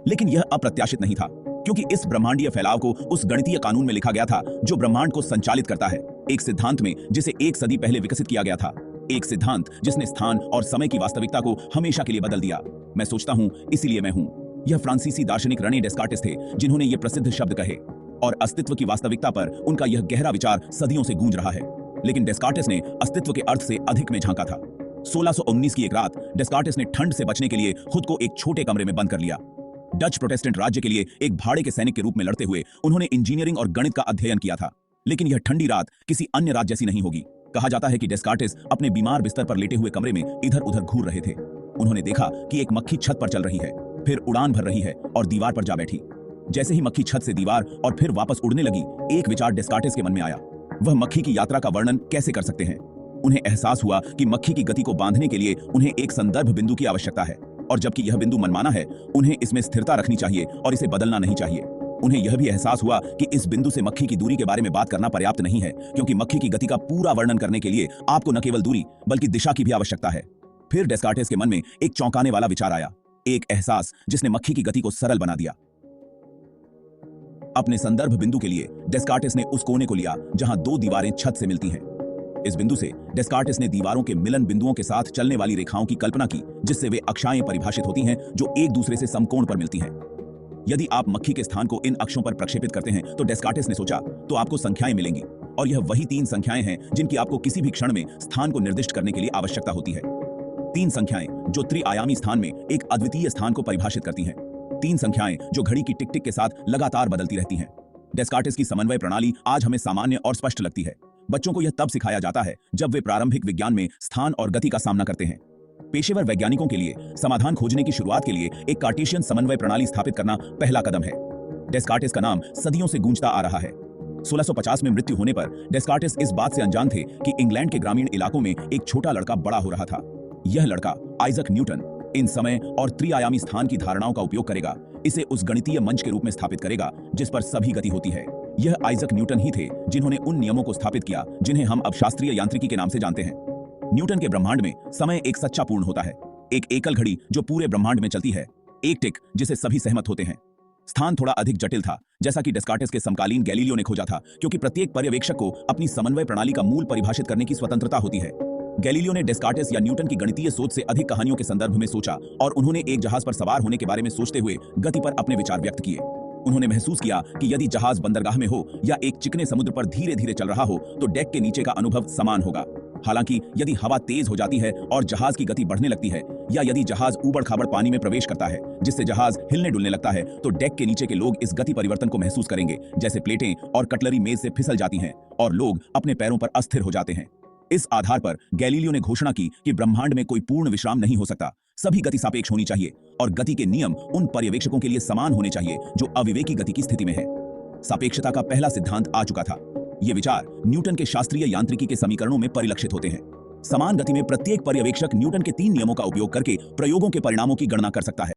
लेकिन यह अप्रत्याशित नहीं था, क्योंकि इस ब्रह्मांडीय फैलाव को उस गणितीय कानून में लिखा गया था जो ब्रह्मांड को संचालित करता है, एक सिद्धांत में जिसे 1 सदी पहले विकसित किया गया था, एक सिद्धांत जिसने स्थान और समय की वास्तविकता को हमेशा के लिए बदल दिया। मैं सोचता हूं, इसीलिए मैं हूं। यह फ्रांसीसी दार्शनिक रने डेस्कार्टिस थे जिन्होंने ये प्रसिद्ध शब्द कहे, और अस्तित्व की वास्तविकता पर उनका यह गहरा विचार सदियों से गूंज रहा है। लेकिन डेस्कार्टिस ने अस्तित्व के अर्थ से अधिक में झांका था। 1619 की एक रात डेस्कार्टिस ने ठंड से बचने के लिए खुद को एक छोटे कमरे में बंद कर लिया। डच प्रोटेस्टेंट राज्य के लिए एक भाड़े के सैनिक के रूप में लड़ते हुए उन्होंने इंजीनियरिंग और गणित का अध्ययन किया था। लेकिन यह ठंडी रात किसी अन्य रात जैसी नहीं होगी। कहा जाता है कि डेस्कार्टिस अपने बीमार बिस्तर पर लेटे हुए कमरे में इधर उधर घूर रहे थे। उन्होंने देखा कि एक मक्खी छत पर चल रही है, फिर उड़ान भर रही है और दीवार पर जा बैठी। जैसे ही मक्खी छत से दीवार और फिर वापस उड़ने लगी, एक विचार डेस्कार्टिस के मन में आया। वह मक्खी की यात्रा का वर्णन कैसे कर सकते हैं? उन्हें एहसास हुआ कि मक्खी की गति को बांधने के लिए उन्हें एक संदर्भ बिंदु की आवश्यकता है, और जबकि यह बिंदु मनमाना है, उन्हें इसमें स्थिरता रखनी चाहिए और इसे बदलना नहीं चाहिए। उन्हें यह भी एहसास हुआ कि इस बिंदु से मक्खी की दूरी के बारे में बात करना पर्याप्त नहीं है, क्योंकि मक्खी की गति का पूरा वर्णन करने के लिए आपको न केवल दूरी बल्कि दिशा की भी आवश्यकता है। फिर डेस्कार्टिस के मन में एक चौंकाने वाला विचार आया, एक एहसास जिसने मक्खी की गति को सरल बना दिया। अपने संदर्भ बिंदु के लिए डेस्कार्टिस ने उस कोने को लिया जहां 2 दीवारें छत से मिलती हैं। इस बिंदु से डेस्कार्टिस ने दीवारों के मिलन बिंदुओं के साथ चलने वाली रेखाओं की कल्पना की, जिससे वे अक्षाएं परिभाषित होती हैं जो एक दूसरे से समकोण पर मिलती हैं। यदि आप मक्खी के स्थान को इन अक्षों पर प्रक्षेपित करते हैं, तो डेस्कार्टिस ने सोचा, तो आपको संख्याएं मिलेंगी, और यह वही 3 संख्याएं हैं जिनकी आपको किसी भी क्षण में स्थान को निर्दिष्ट करने के लिए आवश्यकता होती है। 3 संख्याएं जो त्रिआयामी स्थान में एक अद्वितीय स्थान को परिभाषित करती हैं। 3 संख्याएं जो घड़ी की टिक टिक के साथ लगातार बदलती रहती हैं। डेस्कार्टिस की समन्वय प्रणाली आज हमें सामान्य और स्पष्ट लगती है। बच्चों को यह तब सिखाया जाता है जब वे प्रारंभिक विज्ञान में स्थान और गति का सामना करते हैं। पेशेवर वैज्ञानिकों के लिए समाधान खोजने की शुरुआत के लिए एक कार्टेशियन समन्वय प्रणाली स्थापित करना पहला कदम है। डेस्कार्टिस का नाम सदियों से गूंजता आ रहा है। 1650 में मृत्यु होने पर डेस्कार्टिस इस बात से अनजान थे कि इंग्लैंड के ग्रामीण इलाकों में एक छोटा लड़का बड़ा हो रहा था। यह लड़का आइजक न्यूटन इन समय और त्रिआयामी स्थान की धारणाओं का उपयोग करेगा, इसे उस गणितीय मंच के रूप में स्थापित करेगा जिस पर सभी गति होती है। यह आइजक न्यूटन ही थे जिन्होंने उन नियमों को स्थापित किया जिन्हें हम अब शास्त्रीय यांत्रिकी के नाम से जानते हैं। न्यूटन के ब्रह्मांड में समय एक सच्चा पूर्ण होता है, एक एकल घड़ी जो पूरे ब्रह्मांड में चलती है, एक टिक जिसे सभी सहमत होते हैं। स्थान थोड़ा अधिक जटिल था, जैसा कि डेस्कार्टिस के समकालीन गैलीलियो ने खोजा था, क्योंकि प्रत्येक पर्यवेक्षक को अपनी समन्वय प्रणाली का मूल परिभाषित करने की स्वतंत्रता होती है। गैलीलियो ने डेस्कार्टिस या न्यूटन की गणितीय सोच से अधिक कहानियों के संदर्भ में सोचा, और उन्होंने एक जहाज पर सवार होने के बारे में सोचते हुए गति पर अपने विचार व्यक्त किए। उन्होंने महसूस किया कि यदि जहाज बंदरगाह में हो या एक चिकने समुद्र पर धीरे धीरे चल रहा हो, तो डेक के नीचे का अनुभव समान होगा। हालांकि यदि हवा तेज हो जाती है और जहाज की गति बढ़ने लगती है, या यदि जहाज ऊबड़ खाबड़ पानी में प्रवेश करता है जिससे जहाज हिलने डुलने लगता है, तो डेक के नीचे के लोग इस गति परिवर्तन को महसूस करेंगे, जैसे प्लेटें और कटलरी मेज से फिसल जाती हैं और लोग अपने पैरों पर अस्थिर हो जाते हैं। इस आधार पर गैलीलियो ने घोषणा की कि ब्रह्मांड में कोई पूर्ण विश्राम नहीं हो सकता, सभी गति सापेक्ष होनी चाहिए, और गति के नियम उन पर्यवेक्षकों के लिए समान होने चाहिए जो अविवेकी गति की स्थिति में है। सापेक्षता का पहला सिद्धांत आ चुका था। ये विचार न्यूटन के शास्त्रीय यांत्रिकी के समीकरणों में परिलक्षित होते हैं। समान गति में प्रत्येक पर्यवेक्षक न्यूटन के 3 नियमों का उपयोग करके प्रयोगों के परिणामों की गणना कर सकता है।